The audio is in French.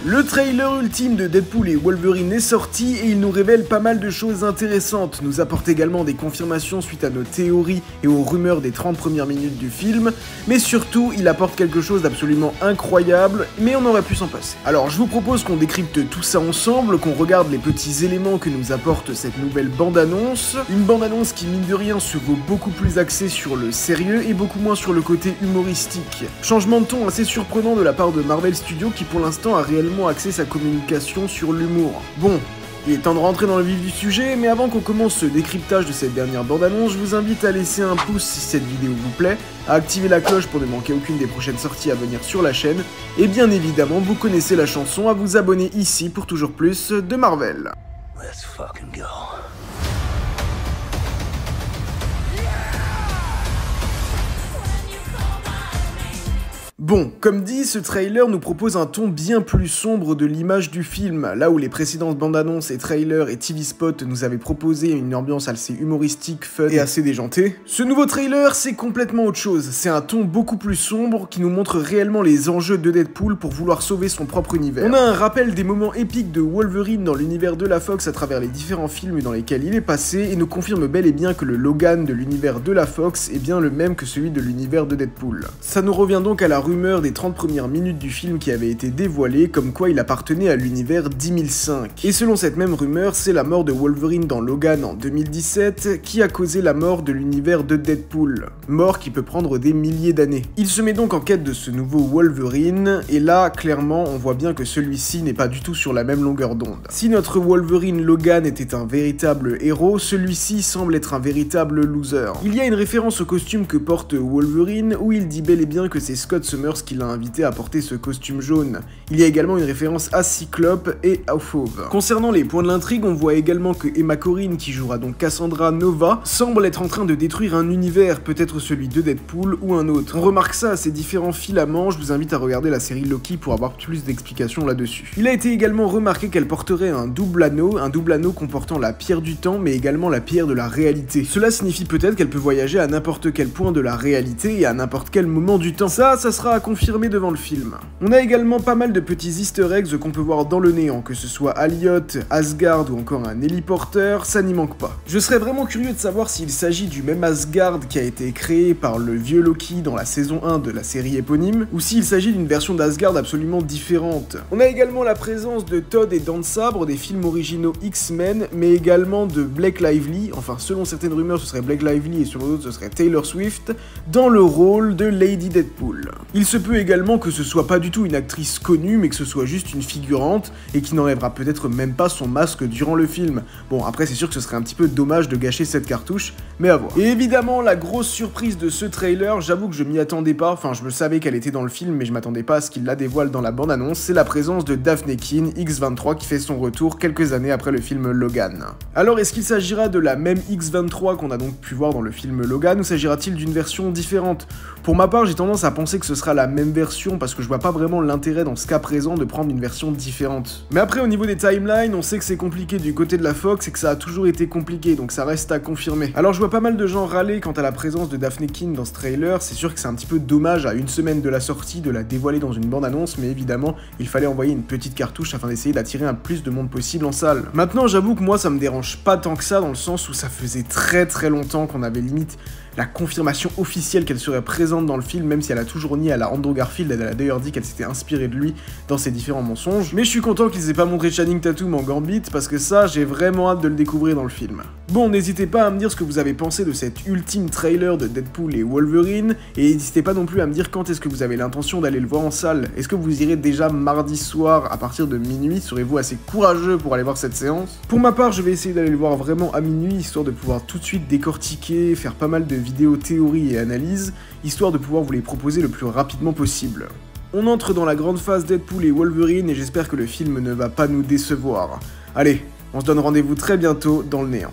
Le trailer ultime de Deadpool et Wolverine est sorti et il nous révèle pas mal de choses intéressantes, nous apporte également des confirmations suite à nos théories et aux rumeurs des 30 premières minutes du film, mais surtout il apporte quelque chose d'absolument incroyable, mais on aurait pu s'en passer. Alors je vous propose qu'on décrypte tout ça ensemble, qu'on regarde les petits éléments que nous apporte cette nouvelle bande-annonce, une bande-annonce qui mine de rien se vaut beaucoup plus axée sur le sérieux et beaucoup moins sur le côté humoristique. Changement de ton assez surprenant de la part de Marvel Studios qui pour l'instant a réellement axé sa communication sur l'humour. Bon, il est temps de rentrer dans le vif du sujet, mais avant qu'on commence ce décryptage de cette dernière bande-annonce, je vous invite à laisser un pouce si cette vidéo vous plaît, à activer la cloche pour ne manquer aucune des prochaines sorties à venir sur la chaîne, et bien évidemment, vous connaissez la chanson, à vous abonner ici pour toujours plus de Marvel. Let's fucking go. Bon, comme dit, ce trailer nous propose un ton bien plus sombre de l'image du film, là où les précédentes bandes annonces et trailers et TV spots nous avaient proposé une ambiance assez humoristique, fun et assez déjantée. Ce nouveau trailer, c'est complètement autre chose, c'est un ton beaucoup plus sombre qui nous montre réellement les enjeux de Deadpool pour vouloir sauver son propre univers. On a un rappel des moments épiques de Wolverine dans l'univers de la Fox à travers les différents films dans lesquels il est passé et nous confirme bel et bien que le Logan de l'univers de la Fox est bien le même que celui de l'univers de Deadpool. Ça nous revient donc à la rumeur des 30 premières minutes du film qui avait été dévoilée, comme quoi il appartenait à l'univers 10005. Et selon cette même rumeur, c'est la mort de Wolverine dans Logan en 2017 qui a causé la mort de l'univers de Deadpool, mort qui peut prendre des milliers d'années. Il se met donc en quête de ce nouveau Wolverine, et là, clairement, on voit bien que celui-ci n'est pas du tout sur la même longueur d'onde. Si notre Wolverine Logan était un véritable héros, celui-ci semble être un véritable loser. Il y a une référence au costume que porte Wolverine, où il dit bel et bien que c'est Scott Summers qui l'a invité à porter ce costume jaune. Il y a également une référence à Cyclope et à Fauve. Concernant les points de l'intrigue, on voit également que Emma Corrin, qui jouera donc Cassandra Nova, semble être en train de détruire un univers, peut-être celui de Deadpool ou un autre. On remarque ça à ces différents filaments, je vous invite à regarder la série Loki pour avoir plus d'explications là-dessus. Il a été également remarqué qu'elle porterait un double anneau comportant la pierre du temps, mais également la pierre de la réalité. Cela signifie peut-être qu'elle peut voyager à n'importe quel point de la réalité et à n'importe quel moment du temps. Ça sera à confirmer devant le film. On a également pas mal de petits easter eggs qu'on peut voir dans le néant, que ce soit Alliot, Asgard ou encore un héliporteur, ça n'y manque pas. Je serais vraiment curieux de savoir s'il s'agit du même Asgard qui a été créé par le vieux Loki dans la saison 1 de la série éponyme, ou s'il s'agit d'une version d'Asgard absolument différente. On a également la présence de Todd et Dents de Sabre des films originaux X-Men, mais également de Blake Lively, enfin selon certaines rumeurs ce serait Blake Lively et selon d'autres ce serait Taylor Swift, dans le rôle de Lady Deadpool. Il se peut également que ce soit pas du tout une actrice connue, mais que ce soit juste une figurante, et qui n'enlèvera peut-être même pas son masque durant le film. Bon, après c'est sûr que ce serait un petit peu dommage de gâcher cette cartouche, mais à voir. Et évidemment, la grosse surprise de ce trailer, j'avoue que je m'y attendais pas, enfin je me savais qu'elle était dans le film, mais je m'attendais pas à ce qu'il la dévoile dans la bande-annonce, c'est la présence de Daphne Keane, X-23, qui fait son retour quelques années après le film Logan. Alors est-ce qu'il s'agira de la même X-23 qu'on a donc pu voir dans le film Logan, ou s'agira-t-il d'une version différente? Pour ma part, j'ai tendance à penser que ce sera la même version parce que je vois pas vraiment l'intérêt dans ce cas présent de prendre une version différente. Mais après au niveau des timelines, on sait que c'est compliqué du côté de la Fox et que ça a toujours été compliqué, donc ça reste à confirmer. Alors je vois pas mal de gens râler quant à la présence de Daphne Keane dans ce trailer, c'est sûr que c'est un petit peu dommage à une semaine de la sortie de la dévoiler dans une bande-annonce, mais évidemment il fallait envoyer une petite cartouche afin d'essayer d'attirer un plus de monde possible en salle. Maintenant j'avoue que moi ça me dérange pas tant que ça dans le sens où ça faisait très longtemps qu'on avait limite la confirmation officielle qu'elle serait présente dans le film, même si elle a toujours nié à la Andrew Garfield, elle a d'ailleurs dit qu'elle s'était inspirée de lui dans ses différents mensonges. Mais je suis content qu'ils aient pas montré Channing Tatum en Gambit, parce que ça, j'ai vraiment hâte de le découvrir dans le film. Bon, n'hésitez pas à me dire ce que vous avez pensé de cet ultime trailer de Deadpool et Wolverine, et n'hésitez pas non plus à me dire quand est-ce que vous avez l'intention d'aller le voir en salle. Est-ce que vous irez déjà mardi soir à partir de minuit? Serez-vous assez courageux pour aller voir cette séance? Pour ma part, je vais essayer d'aller le voir vraiment à minuit, histoire de pouvoir tout de suite décortiquer, faire pas mal de vidéos théorie et analyse, histoire de pouvoir vous les proposer le plus rapidement possible. On entre dans la grande phase Deadpool et Wolverine et j'espère que le film ne va pas nous décevoir. Allez, on se donne rendez-vous très bientôt dans le néant.